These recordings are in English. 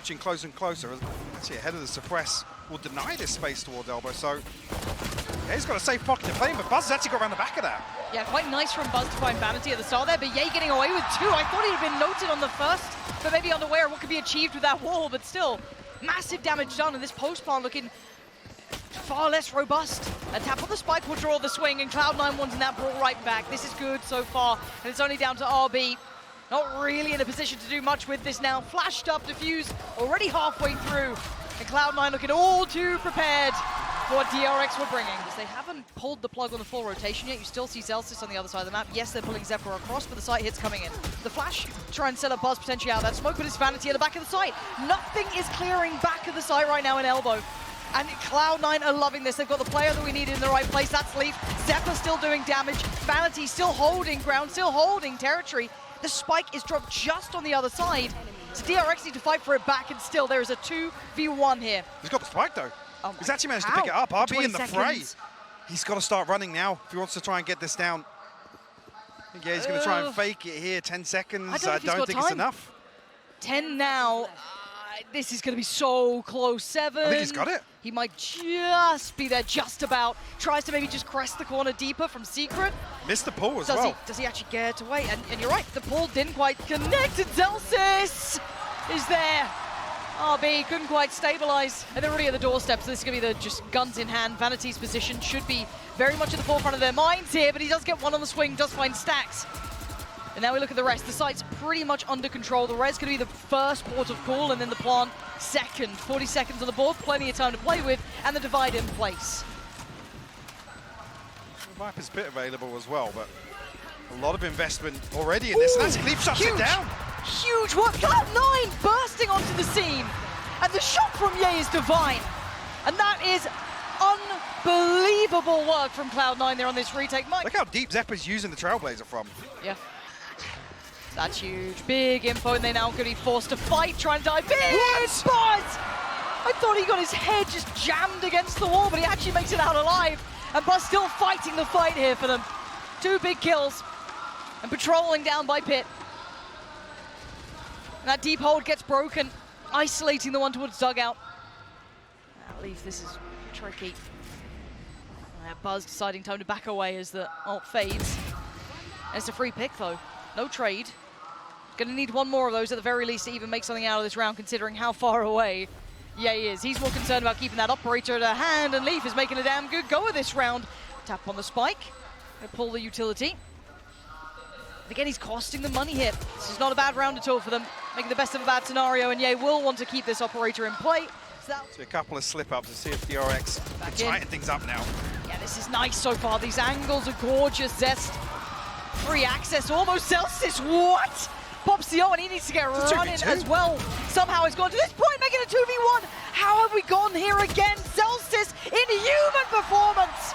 approaching closer and closer. Actually, ahead of the suppress will deny this space towards Elbow. So, yeah, he's got a safe pocket to play in, but Buzz has actually got around the back of that. Yeah, quite nice from Buzz to find Vanity at the start there, but Ye getting away with 2. I thought he'd have been noted on the first, but maybe unaware of what could be achieved with that wall, but still, massive damage done, and this post plant looking far less robust. A tap on the spike will draw the swing, and Cloud9 wanting that brought right back. This is good so far, and it's only down to RB. Not really in a position to do much with this now. Flashed up, diffuse, already halfway through, and Cloud9 looking all too prepared for what DRX were bringing. They haven't pulled the plug on the full rotation yet. You still see Celsius on the other side of the map. Yes, they're pulling Zephyr across, but the site hits coming in. The flash, try and set up Buzz potentially out of that smoke, but it's Vanity at the back of the site. Nothing is clearing back of the site right now in Elbow. And Cloud9 are loving this. They've got the player that we need in the right place. That's Leaf. Zephyr still doing damage. Vanity still holding ground, still holding territory. The spike is dropped just on the other side. So DRX need to fight for it back, and still there is a 2v1 here. He's got the spike though. Oh, he's actually managed to pick it up. RB in the fray. Seconds. He's got to start running now if he wants to try and get this down. I think, yeah, he's going to try and fake it here. 10 seconds. I don't think it's enough. 10 now. This is going to be so close. 7. I think he's got it. He might just be there, just about. Tries to maybe just crest the corner deeper from Secret. Missed the pull as well. Does he actually get away? And you're right, the pull didn't quite connect. And Celsius is there. RB couldn't quite stabilize. And they're already at the doorstep, so this is going to be the just guns in hand. Vanity's position should be very much at the forefront of their minds here, but he does get one on the swing, does find stacks. And now we look at the rest. The site's pretty much under control. The Red's going to be the first port of call, and then the plant second. 40 seconds on the board, plenty of time to play with, and the divide in place. The Viper's pit available as well, but a lot of investment already in this. And that's Leaf shuts it down. Huge work. Cloud9 bursting onto the scene. And the shot from Ye is divine. And that is unbelievable work from Cloud9 there on this retake. Mike. Look how deep Zephyr's using the Trailblazer from. Yeah. That's huge. Big info, and they're now going to be forced to fight, trying to dive in. Buzz! I thought he got his head just jammed against the wall, but he actually makes it out alive. And Buzz still fighting the fight here for them. 2 big kills. And patrolling down by Pit. And that deep hold gets broken, isolating the one towards dugout. At least this is tricky. Buzz deciding time to back away as the ult fades. And it's a free pick though, no trade. Gonna need one more of those at the very least to even make something out of this round, considering how far away Ye is. He's more concerned about keeping that operator at hand, and Leaf is making a damn good go of this round. Tap on the spike, gonna pull the utility. Again, he's costing them money here. This is not a bad round at all for them, making the best of a bad scenario, and Ye will want to keep this operator in play. So a couple of slip-ups to see if DRX can tighten things up now. Yeah, this is nice so far. These angles are gorgeous. Zest, free access, almost Celsius. What? Pops the O, and he needs to get running as well. Somehow it's gone to this point, making a 2v1. How have we gone here again? Celsius in human performance.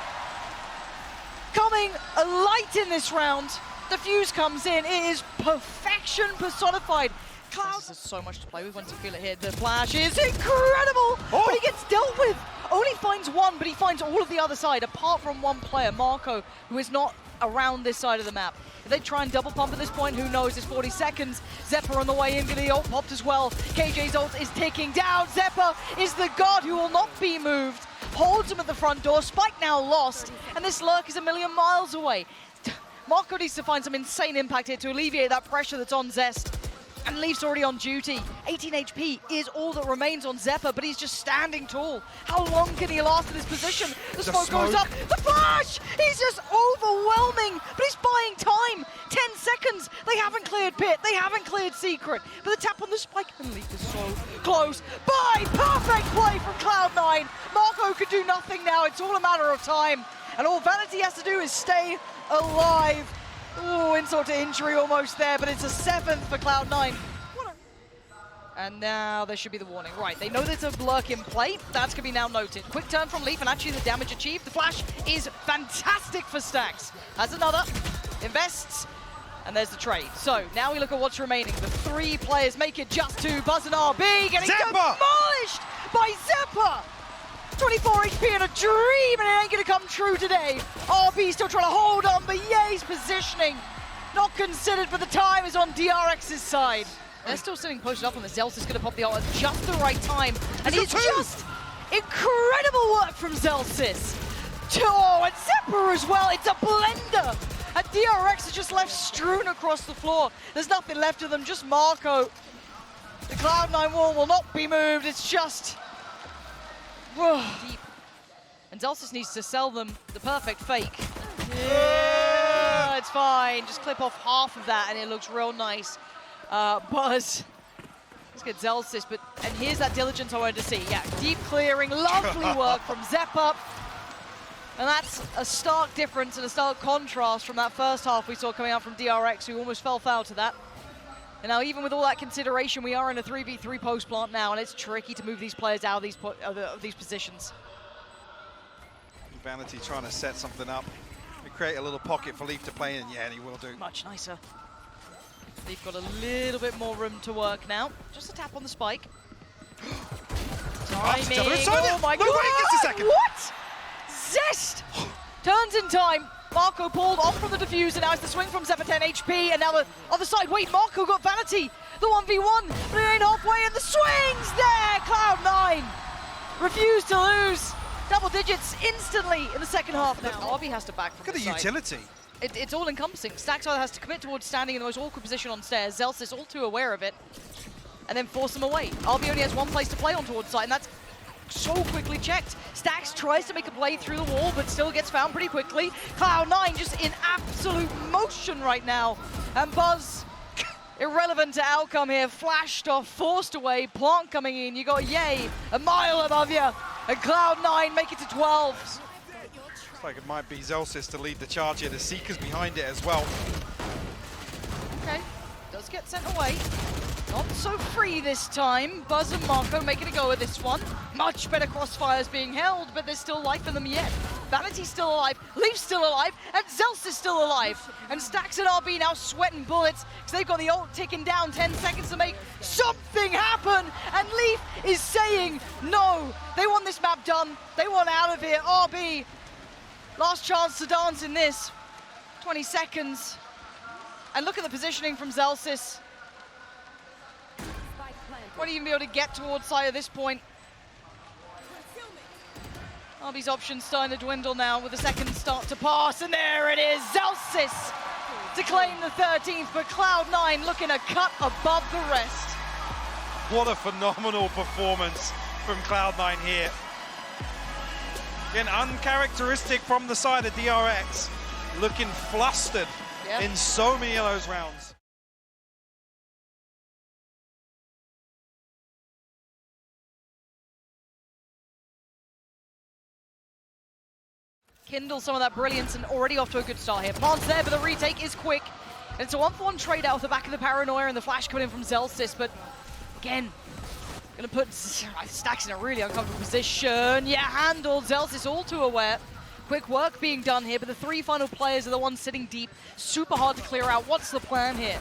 Coming light in this round. The fuse comes in. It is perfection personified. Cloud has so much to play with once you feel it here. The flash is incredible, but he gets dealt with. Only finds one, but he finds all of the other side, apart from one player, Marco, who is not around this side of the map. If they try and double pump at this point, who knows? It's 40 seconds. Zephyr on the way in, getting the ult popped as well. KJ's ult is ticking down. Zephyr is the god who will not be moved. Holds him at the front door. Spike now lost, and this lurk is a million miles away. Marco needs to find some insane impact here to alleviate that pressure that's on Zest. And Leaf's already on duty. 18 HP is all that remains on Zephyr, but he's just standing tall. How long can he last in this position? The smoke goes up. The flash! He's just overwhelming, but he's buying time. 10 seconds. They haven't cleared Pit. They haven't cleared Secret. But the tap on the spike, and Leaf is so close. Bye! Perfect play from Cloud9. Marco could do nothing now. It's all a matter of time. And all Vanity has to do is stay alive. Ooh, insult to injury almost there, but it's a 7th for Cloud9. And now there should be the warning. Right, they know there's a lurk in play. That's going to be now noted. Quick turn from Leaf, and actually the damage achieved. The flash is fantastic for Stacks. Has another, invests, and there's the trade. So now we look at what's remaining. The 3 players make it just 2. Buzz and RB getting demolished by Zephyr. 24 HP and a dream, and it ain't gonna come true today. RB still trying to hold on, but Ye's positioning not considered, but the time is on DRX's side. They're still sitting posted up on the Zelsis is going to pop the ult at just the right time. And He's it's got two. just incredible work from Zelsis. Oh, and Zephyr as well. It's a blender. And DRX is just left strewn across the floor. There's nothing left of them, just Marco. The Cloud9 wall will not be moved. It's just deep. And Zelsis needs to sell them the perfect fake. Yeah, it's fine. Just clip off half of that and it looks real nice. Buzz. Let's get Zelsis, and here's that diligence I wanted to see. Yeah, deep clearing, lovely work from Zephyr. And that's a stark difference and a stark contrast from that first half we saw coming out from DRX, who almost fell foul to that. And now, even with all that consideration, we are in a 3v3 post plant now, and it's tricky to move these players out of these positions. Vanity trying to set something up. We create a little pocket for Leaf to play in, yeah, and he will do. Much nicer. Leaf got a little bit more room to work now. Just a tap on the spike. Timing. Oh my god! Wait, just a second. What? Zest! Turns in time. Marco pulled off from the diffuser. Now it's the swing from Zephyr 10 HP. And now the other side. Wait, Marco got Vanity. The 1v1. But it ain't halfway. And the swings there. Cloud9 refused to lose. Double digits instantly in the second half now. RB has to back from Look at the utility. It's all encompassing. Stax either has to commit towards standing in the most awkward position on stairs. Zelsis all too aware of it. And then force them away. RB only has one place to play on towards side, and that's so quickly checked. Stax tries to make a play through the wall, but still gets found pretty quickly. Cloud9 just in absolute motion right now. And Buzz, irrelevant to outcome here, flashed off, forced away, Plant coming in. You got Yay a mile above you, and Cloud9 make it to 12. Looks like it might be Zelsis to lead the charge here. The Seeker's behind it as well. Okay, does get sent away. Not so free this time. Buzz and Marco making a go at this one. Much better crossfires being held, but there's still life in them yet. Vanity's still alive, Leaf's still alive, and Zelsis is still alive. And Stax and RB now sweating bullets, because they've got the ult ticking down, 10 seconds to make something happen. And Leaf is saying no. They want this map done. They want out of here. RB, last chance to dance in this. 20 seconds. And look at the positioning from Zelsis. Won't even be able to get towards side at this point. RB's options starting to dwindle now with the seconds start to pass, and there it is, Zelsis to claim the 13th, but Cloud9 looking a cut above the rest. What a phenomenal performance from Cloud9 here. Again, uncharacteristic from the side of DRX, looking flustered in so many of those rounds. Kindle some of that brilliance and already off to a good start here. Plant's there, but the retake is quick. And it's a 1-for-1 trade out off the back of the paranoia and the flash coming in from Zelsis, but again, gonna put Stax in a really uncomfortable position. Yeah, handled. Zelsis all too aware. Quick work being done here, but the three final players are the ones sitting deep. Super hard to clear out. What's the plan here?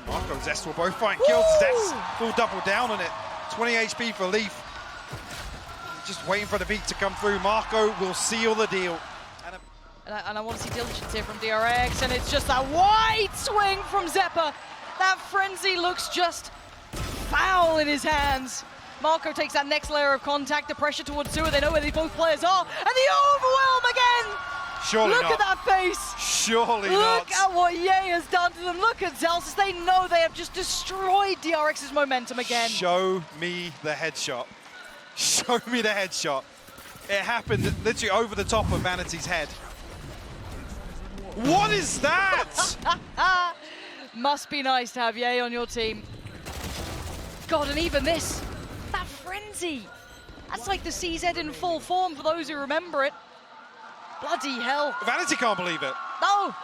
Marco and Zest will both find kills. Zest will double down on it. 20 HP for Leaf. Just waiting for the beat to come through. Marco will seal the deal. And I want to see diligence here from DRX, and it's just that wide swing from Zephyr. That frenzy looks just foul in his hands. Marco takes that next layer of contact, the pressure towards Sewer. They know where these both players are, and the overwhelm again! Surely Look not. at that face! Surely not. Look at what Ye has done to them. Look at Zelsis. They know they have just destroyed DRX's momentum again. Show me the headshot. Show me the headshot. It happened literally over the top of Vanity's head. What is that? Must be nice to have Ye on your team. God, and even this, that frenzy. That's like the CZ in full form for those who remember it. Bloody hell. Vanity can't believe it. No.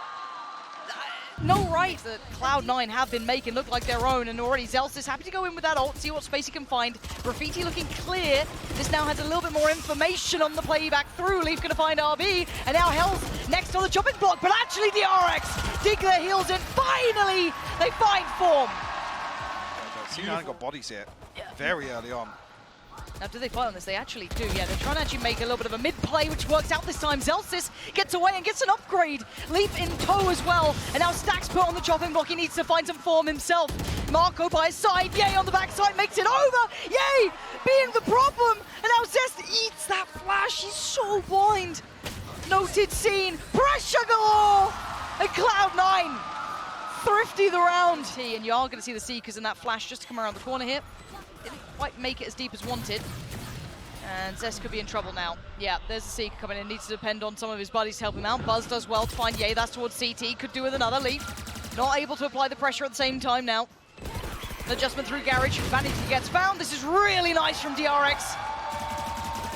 No right that Cloud9 have been making look like their own, and already Zelsis happy to go in with that ult, see what space he can find. Graffiti looking clear. This now has a little bit more information on the playback through. Leaf gonna find RB, and now Hell's next on the chopping block, but actually the RX dig their heels in. Finally, they find form. C9 got bodies here very early on. Now, do they fight on this? They actually do. Yeah, they're trying to actually make a little bit of a mid-play, which works out this time. Zelsis gets away and gets an upgrade. Leaf in tow as well. And now Stax put on the chopping block. He needs to find some form himself. Marco by his side. Yay on the backside makes it over. Yay being the problem. And now Zest eats that flash. He's so blind. Noted scene. Pressure galore. And Cloud9 thrifty the round. And you are going to see the Seekers in that flash just to come around the corner here. Didn't quite make it as deep as wanted. And Zest could be in trouble now. Yeah, there's a Seeker coming in. Needs to depend on some of his buddies to help him out. Buzz does well to find Yay. That's towards CT. Could do with another leap. Not able to apply the pressure at the same time now. An adjustment through Garage. Vanity gets found. This is really nice from DRX.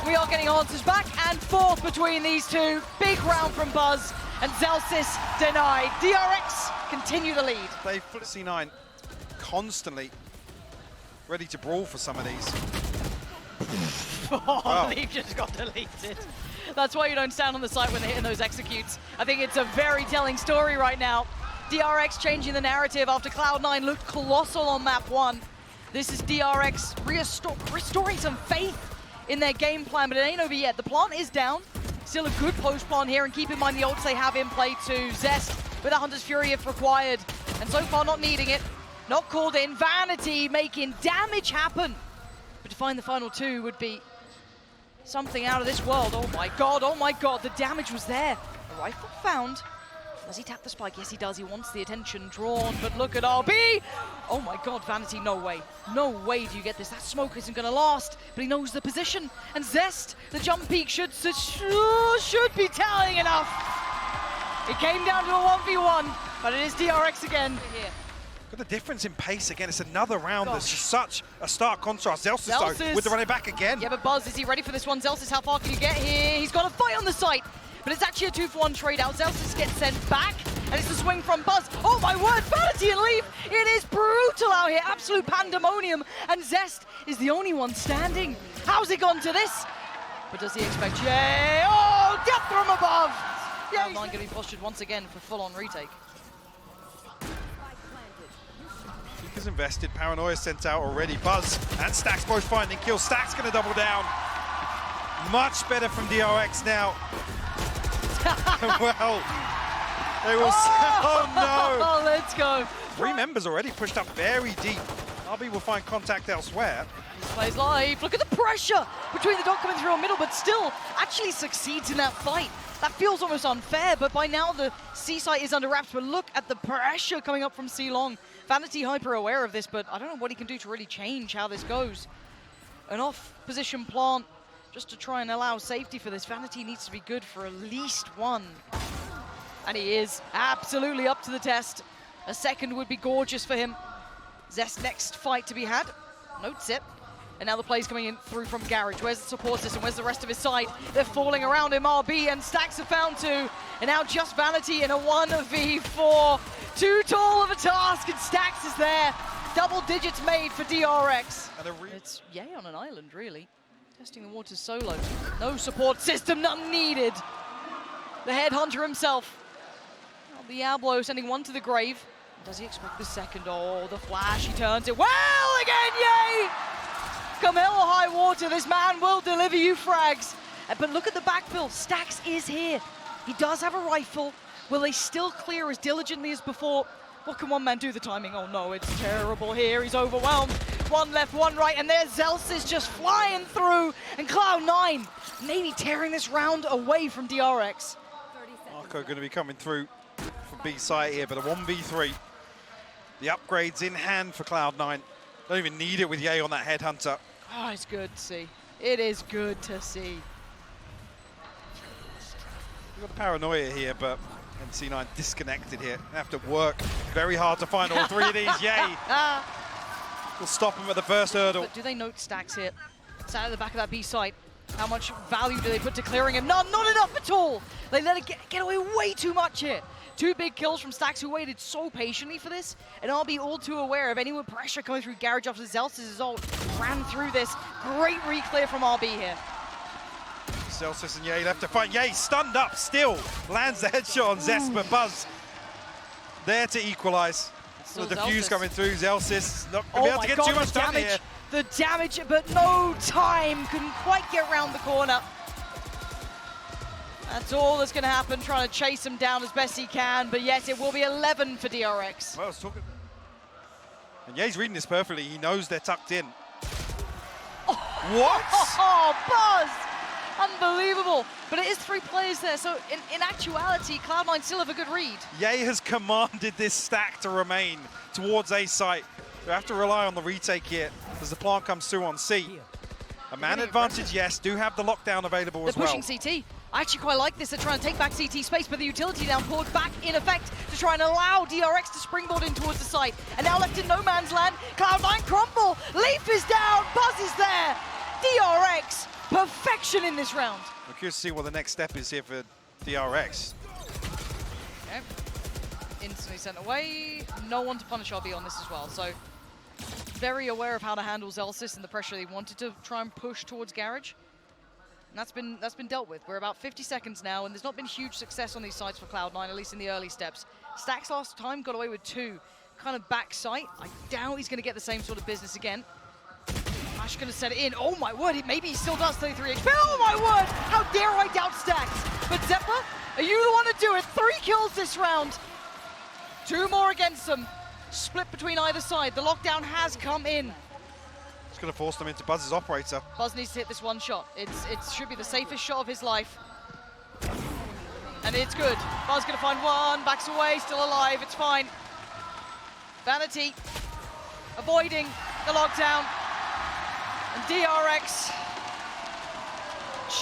We are getting answers back and forth between these two. Big round from Buzz. And Zellsis denied. DRX continue to lead. They flip C9 constantly ready to brawl for some of these. Oh, wow. Leap just got deleted. That's why you don't stand on the site when they're hitting those executes. I think it's a very telling story right now. DRX changing the narrative after Cloud9 looked colossal on map 1. This is DRX restoring some faith in their game plan, but it ain't over yet. The plant is down. Still a good post plant here, and keep in mind the ults they have in play to Zest with a Hunter's Fury if required. And so far not needing it. Not called in. Vanity making damage happen. But to find the final two would be something out of this world. Oh my god, the damage was there. A rifle found. Does he tap the spike? Yes, he does. He wants the attention drawn, but look at RB. Oh my god, Vanity, no way. No way do you get this. That smoke isn't going to last, but he knows the position. And Zest, the jump peak should be telling enough. It came down to a 1v1, but it is DRX again. Here. Got the difference in pace again. It's another round that's just such a stark contrast. Zellsis though, with the running back again. Yeah, but Buzz, is he ready for this one? Zellsis, how far can you get here? He's got a fight on the site. But it's actually a 2-for-1 trade out. Zellsis gets sent back, and it's a swing from Buzz. Oh my word, Vanity and Leap! It is brutal out here, absolute pandemonium, and Zest is the only one standing. How's he gone to this? But does he expect Yay? Oh, death from above! Cloud9 going to be postured once again for full-on retake. Seekers invested, Paranoia sent out already. Buzz and Stax both finding kills. Stax going to double down. Much better from DRX now. Well, they will oh no! Oh, let's go. 3 members already pushed up very deep. RB will find contact elsewhere. This plays live. Look at the pressure between the dot coming through on middle, but still actually succeeds in that fight. That feels almost unfair, but by now the C site is under wraps. But look at the pressure coming up from C Long. Vanity hyper aware of this, but I don't know what he can do to really change how this goes. An off-position plant just to try and allow safety for this. Vanity needs to be good for at least one. And he is absolutely up to the test. A second would be gorgeous for him. Zest next fight to be had. Notes it. And now the play's coming in through from Garage. Where's the support system? Where's the rest of his side? They're falling around him. RB and Stax have found 2. And now just Vanity in a 1v4. Too tall of a task, and Stax is there. Double digits made for DRX. It's Yay on an island, really. Testing the waters solo. No support system, none needed. The headhunter himself. Diablo sending one to the grave. Does he expect the second? Oh, the flash, he turns it well again, Yay! Come hell or high water, this man will deliver you frags. But look at the backfill, Stax is here. He does have a rifle. Will they still clear as diligently as before? What can one man do? The timing, oh no, it's terrible here. He's overwhelmed. One left, one right, and there's Zellsis just flying through. And Cloud9 maybe tearing this round away from DRX. Marco going to be coming through from B side here, but a 1v3. The upgrades in hand for Cloud9. Don't even need it with Yay on that headhunter. Oh, it's good to see. It is good to see. We've got the Paranoia here, but C9 disconnected here. They have to work very hard to find all 3 of these. Yay! We'll stop them at the first hurdle. But do they note Stax here? It's out of the back of that B site. How much value do they put to clearing him? Not enough at all. They let it get away way too much here. 2 big kills from Stax, who waited so patiently for this. And I'll be all too aware of anyone pressure coming through Garage after Zellsis' ult ran through this. Great re-clear from RB here. Zellsis and Yay left to fight. Yay stunned up still. Lands the headshot on Zest, but Buzz there to equalize. The defuse coming through. Zellsis not going to be able to get too much damage here. The damage, but no time. Couldn't quite get around the corner. That's all that's going to happen, trying to chase him down as best he can. But yes, it will be 11 for DRX. Well, I was talking. And Ye's reading this perfectly. He knows they're tucked in. Oh. What? Oh, Buzz! Unbelievable. But it is 3 players there, so in actuality, Cloud9 still have a good read. Ye has commanded this stack to remain towards A site. They have to rely on the retake here as the plant comes through on C. A man advantage, yes, do have the lockdown available as well. They're pushing CT. I actually quite like this. They're trying to take back CT space, but the utility down poured back in effect to try and allow DRX to springboard in towards the site. And now left in no man's land, Cloud9 crumble. Leaf is down, Buzz is there. DRX, perfection in this round. We're curious to see what the next step is here for DRX. Okay. Instantly sent away. No one to punish RB on this as well, so very aware of how to handle Zellsis and the pressure they wanted to try and push towards Garage. And that's been dealt with. We're about 50 seconds now, and there's not been huge success on these sides for Cloud9, at least in the early steps. Stax last time got away with 2. Kind of back sight. I doubt he's going to get the same sort of business again. Ash going to set it in. Oh my word, maybe he still does 33 HP. Oh my word, how dare I doubt Stax. But Zeppa, are you the one to do it? 3 kills this round. 2 more against them. Split between either side. The lockdown has come in. It's going to force them into Buzz's operator. Buzz needs to hit this one shot. It should be the safest shot of his life. And it's good. Buzz going to find one, backs away, still alive, it's fine. Vanity avoiding the lockdown. And DRX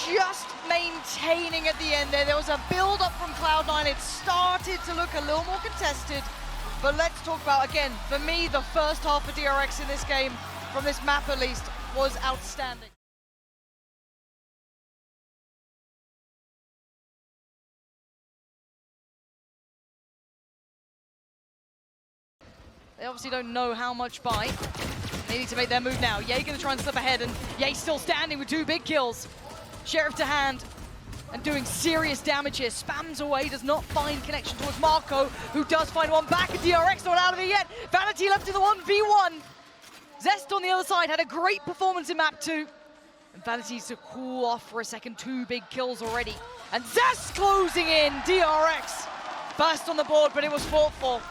just maintaining at the end there. There was a build-up from Cloud9. It started to look a little more contested. But let's talk about, again, for me, the first half of DRX in this game, from this map at least, was outstanding. They obviously don't know how much by. They need to make their move now. Ye gonna try and slip ahead, and Ye still standing with 2 big kills. Sheriff to hand, and doing serious damage here. Spams away, does not find connection towards Marco, who does find one back, and DRX not out of it yet. Vanity left in the 1v1. Zest on the other side had a great performance in map 2. And Vanity needs to cool off for a second. 2 big kills already. And Zest closing in, DRX. Burst on the board, but it was fought for.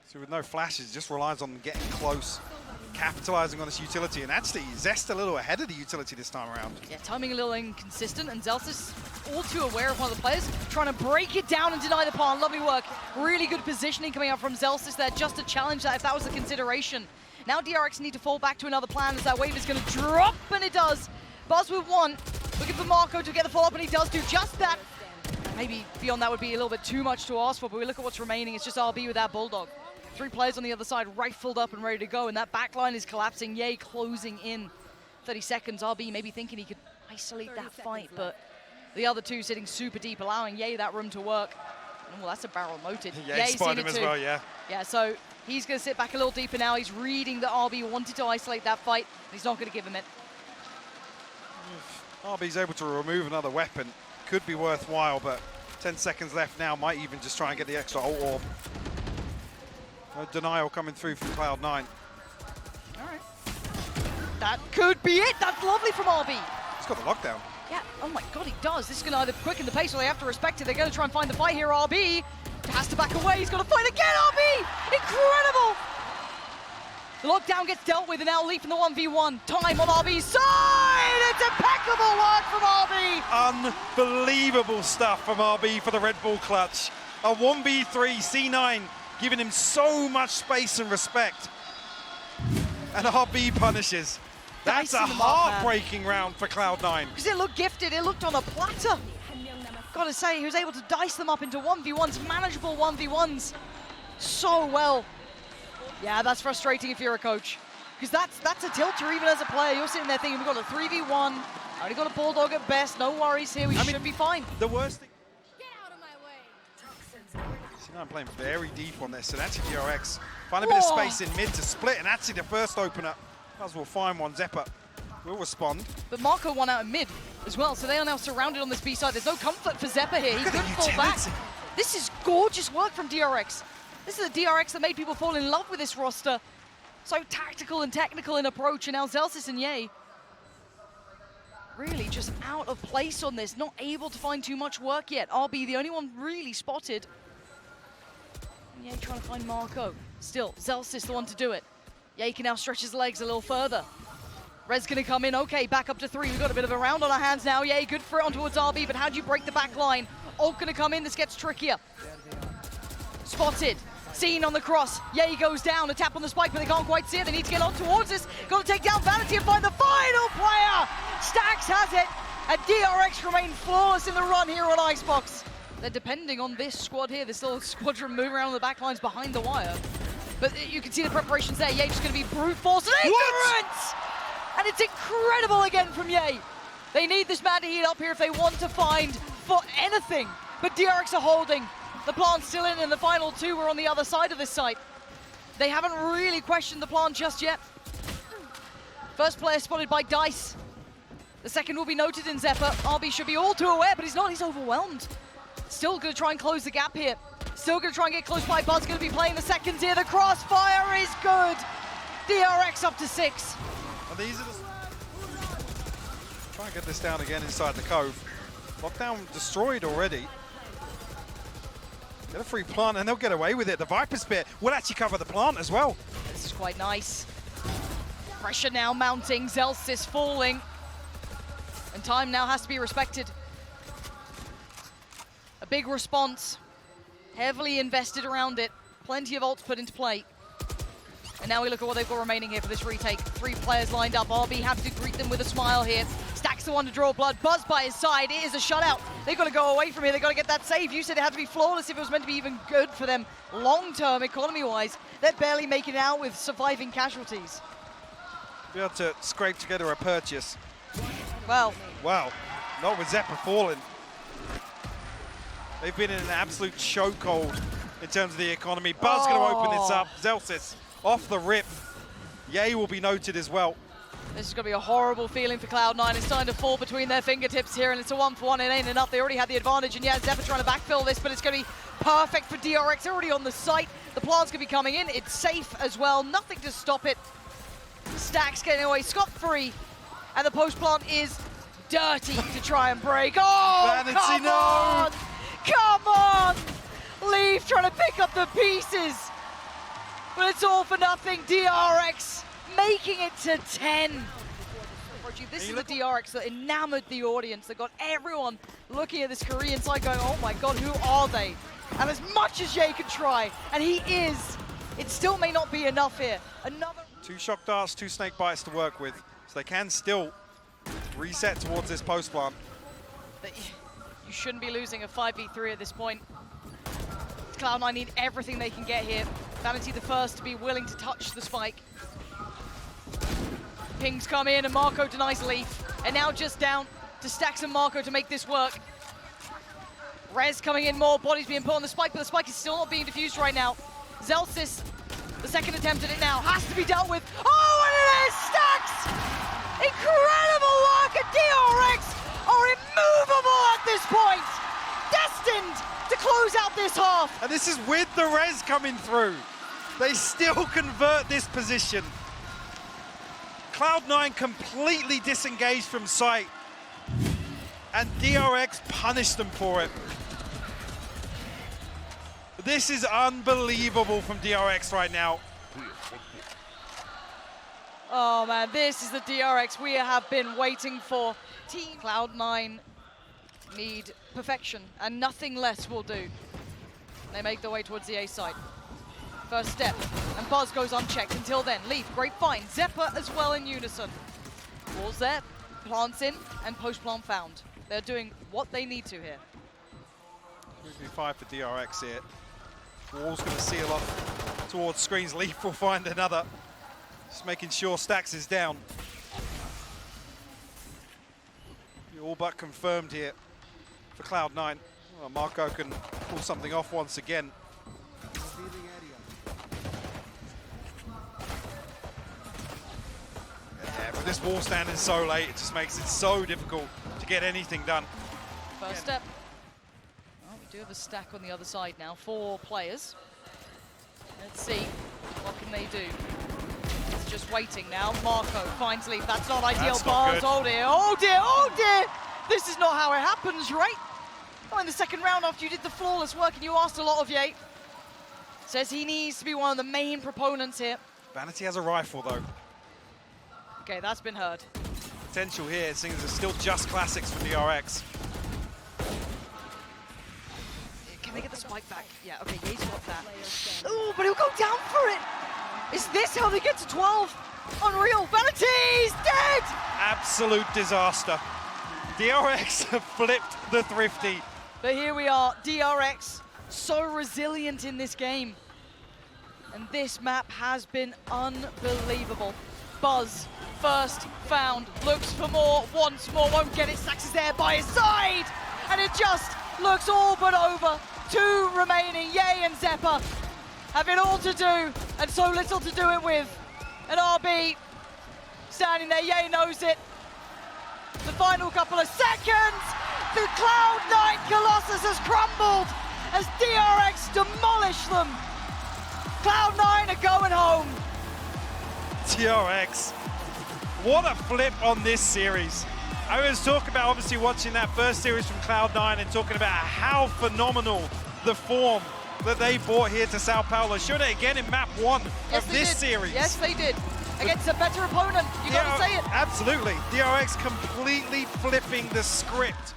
So with no flashes, just relies on getting close, capitalizing on this utility, and actually Zest a little ahead of the utility this time around. Yeah, timing a little inconsistent, and Zellsis all too aware of one of the players, trying to break it down and deny the palm. Lovely work. Really good positioning coming out from Zellsis there, just to challenge that if that was a consideration. Now DRX need to fall back to another plan as that wave is going to drop, and it does. Buzz with 1, looking for Marco to get the follow-up, and he does do just that. Maybe beyond that would be a little bit too much to ask for, but we look at what's remaining. It's just RB with that Bulldog. 3 players on the other side, rifled up and ready to go, and that backline is collapsing. Ye closing in. 30 seconds, RB maybe thinking he could isolate that fight, but the other 2 sitting super deep, allowing Ye that room to work. And, well, that's a barrel moted. Ye's spotted him as well, yeah. Yeah, so he's going to sit back a little deeper now. He's reading that RB wanted to isolate that fight, and he's not going to give him it. If RB's able to remove another weapon, could be worthwhile, but 10 seconds left now, might even just try and get the extra ult orb. No denial coming through from Cloud9. All right. That could be it. That's lovely from RB. He's got the lockdown. Yeah, oh my god, he does. This is going to either quicken the pace or they have to respect it. They're going to try and find the fight here. RB has to back away. He's got to fight again, RB! Incredible! The lockdown gets dealt with, and now Leaf in the 1v1. Time on RB's side! It's impeccable work from RB! Unbelievable stuff from RB for the Red Bull clutch. A 1v3, C9 giving him so much space and respect. And RB punishes. That's a heartbreaking round for Cloud9. Because it looked gifted, it looked on a platter. Gotta say, he was able to dice them up into 1v1s, manageable 1v1s, so well. Yeah, that's frustrating if you're a coach. Because that's a tilter even as a player. You're sitting there thinking, we've got a 3v1, I only got a Bulldog at best, no worries here, we should be fine. The worst thing... I'm playing very deep on this, and actually DRX find a bit of space in mid to split, and actually the first opener, as we'll find one, Zeppa will respond. But Marco won out in mid as well, so they are now surrounded on this B side. There's no comfort for Zeppa here. He couldn't fall back. This is gorgeous work from DRX. This is the DRX that made people fall in love with this roster. So tactical and technical in approach, and now Zellsis and Ye really just out of place on this, not able to find too much work yet. RB, the only one really spotted. Yay trying to find Marco. Still, Zelsys the one to do it. Yay can now stretch his legs a little further. Red's gonna come in, okay, back up to 3. We've got a bit of a round on our hands now. Yay, good for it on towards RB, but how do you break the back line? Ult gonna come in, this gets trickier. Spotted, seen on the cross. Yay goes down, a tap on the spike, but they can't quite see it. They need to get on towards this. Got to take down Vanity and find the final player. Stax has it, and DRX remain flawless in the run here on Icebox. They're depending on this squad here, this little squadron moving around the back lines behind the wire. But you can see the preparations there. Yay just gonna be brute force and ignorance! And it's incredible again from Yay. They need this man to heat up here if they want to find for anything. But DRX are holding. The plant's still in, and the final 2 were on the other side of this site. They haven't really questioned the plant just yet. First player spotted by Dice. The second will be noted in Zephyr. RB should be all too aware, but he's not, he's overwhelmed. Still gonna try and close the gap here. Still gonna try and get close by. Buzz gonna be playing the seconds here. The crossfire is good. DRX up to 6. And these are the... Try and get this down again inside the cove. Lockdown destroyed already. Get a free plant and they'll get away with it. The Viper Spear will actually cover the plant as well. This is quite nice. Pressure now mounting. Zelsys falling. And time now has to be respected. A big response. Heavily invested around it. Plenty of ults put into play. And now we look at what they've got remaining here for this retake. 3 players lined up. RB happy to greet them with a smile here. Stax the one to draw blood. Buzz by his side. It is a shutout. They've got to go away from here. They've got to get that save. You said it had to be flawless if it was meant to be even good for them long-term economy-wise. They're barely making it out with surviving casualties. Be able to scrape together a purchase. Well. Wow. Not with Zephyr falling. They've been in an absolute chokehold in terms of the economy. Buzz going to open this up. Zelsys off the rip. Yay will be noted as well. This is going to be a horrible feeling for Cloud9. It's starting to fall between their fingertips here, and it's a 1-for-1. It ain't enough. They already had the advantage, and yeah, Zephyr trying to backfill this, but it's going to be perfect for DRX. They're already on the site. The plant's going to be coming in. It's safe as well. Nothing to stop it. Stax getting away scot-free, and the post plant is dirty to try and break. Oh, Vanity, come on! Come on! Leaf trying to pick up the pieces. But it's all for nothing. DRX making it to 10. This is the DRX that enamored the audience, that got everyone looking at this Korean side going, oh my god, who are they? And as much as Jay can try, and he is, it still may not be enough here. Another 2 shock darts, 2 snake bites to work with, so they can still reset towards this post plant. You shouldn't be losing a 5v3 at this point. Cloud9 need everything they can get here. Vanity the first to be willing to touch the spike. Pings come in and Marco denies Leaf. And now just down to Stax and Marco to make this work. Rez coming in more, bodies being put on the spike, but the spike is still not being diffused right now. Zelsys, the second attempt at it now, has to be dealt with. Oh, and it is Stax! Incredible work, and DRX are immovable at this point. Destined to close out this half. And this is with the res coming through. They still convert this position. Cloud9 completely disengaged from sight. And DRX punished them for it. This is unbelievable from DRX right now. Oh man, this is the DRX we have been waiting for. Team Cloud9 need perfection, and nothing less will do. They make their way towards the A side. First step, and Buzz goes unchecked. Until then, Leaf, great find. Zephyr as well in unison. Walls there, plants in, and post-plant found. They're doing what they need to here. 3v5 for DRX here. Wall's going to seal off towards screens. Leaf will find another. Just making sure Stax is down. All but confirmed here for Cloud9. Well, Marco can pull something off once again. Yeah, but this wall stand is so late, it just makes it so difficult to get anything done. First step. Well, we do have a stack on the other side now. 4 players. Let's see, what can they do? It's just waiting now. Marco finds Leaf. That's not ideal. That's not good. Oh dear, oh dear, oh dear! This is not how it happens, right? Oh, in the second round after you did the flawless work and you asked a lot of Ye. Says he needs to be one of the main proponents here. Vanity has a rifle, though. Okay, that's been heard. Potential here, seeing as there's still just classics for DRX. Can they get the spike back? Yeah, okay, Ye's got that. Ooh, but he'll go down for it! Is this how they get to 12? Unreal, Vanity's dead! Absolute disaster. DRX have flipped the Thrifty. But here we are, DRX, so resilient in this game. And this map has been unbelievable. Buzz, first found, looks for more, once more, won't get it, Sax is there by his side! And it just looks all but over. 2 remaining, Ye and Zeppa have it all to do, and so little to do it with. And RB standing there, Ye knows it. The final couple of seconds, the Cloud9 Colossus has crumbled as DRX demolish them. Cloud9 are going home. DRX, what a flip on this series. I was talking about obviously watching that first series from Cloud9 and talking about how phenomenal the form that they brought here to Sao Paulo. Showed it again in map 1 of this series. Yes, they did. Against a better opponent, you gotta say it. Absolutely. DRX completely flipping the script